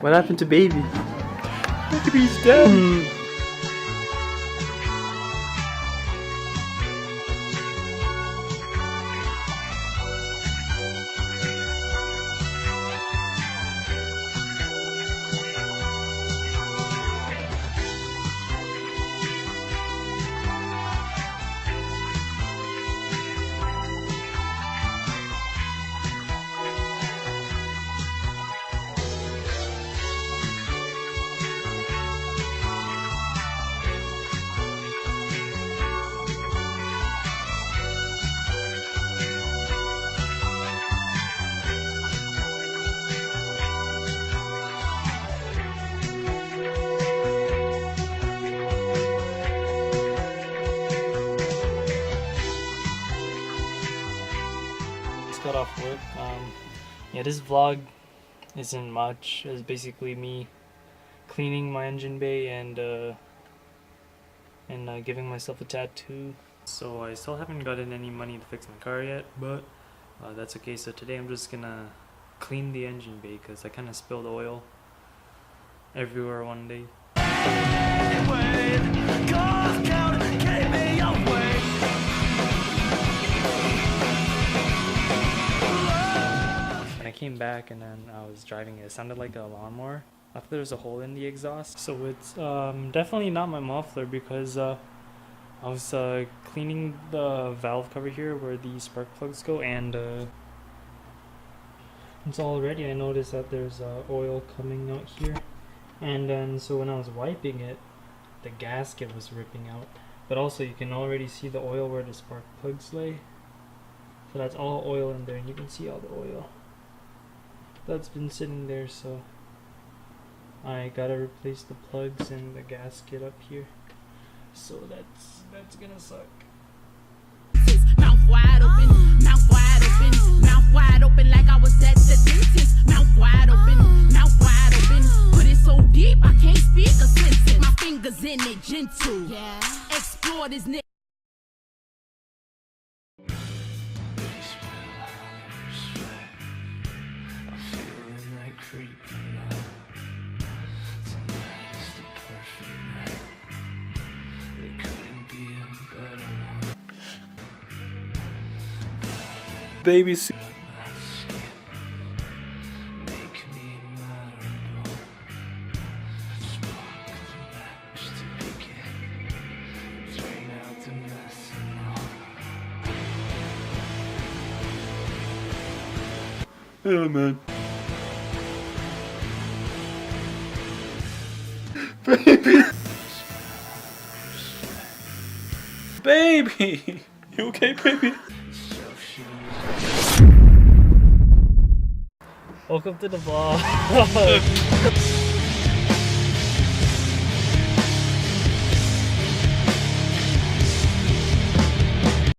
What happened to baby? Baby's dead. Got off work. Yeah, this vlog isn't much. It's basically me cleaning my engine bay and giving myself a tattoo. So I still haven't gotten any money to fix my car yet, but that's okay. So today I'm just gonna clean the engine bay because I kind of spilled oil everywhere one day. I came back and then I was driving it sounded like a lawnmower. I thought there was a hole in the exhaust. So it's definitely not my muffler because I was cleaning the valve cover here where the spark plugs go, and it's already I noticed that there's oil coming out here, and then so when I was wiping it, the gasket was ripping out, but also you can already see the oil where the spark plugs lay. So that's all oil in there, and you can see all the oil that's been sitting there. So I gotta replace the plugs and the gasket up here, so that's gonna suck. Mouth wide open, mouth wide open, mouth wide open like I was at the dentist. Mouth wide open, mouth wide open. Put it so deep I can't speak a sentence. My fingers in it, gentle. Yeah. Explore this nigga. Baby. Yeah, man. Baby. Baby. You okay, baby? Welcome to the vlog.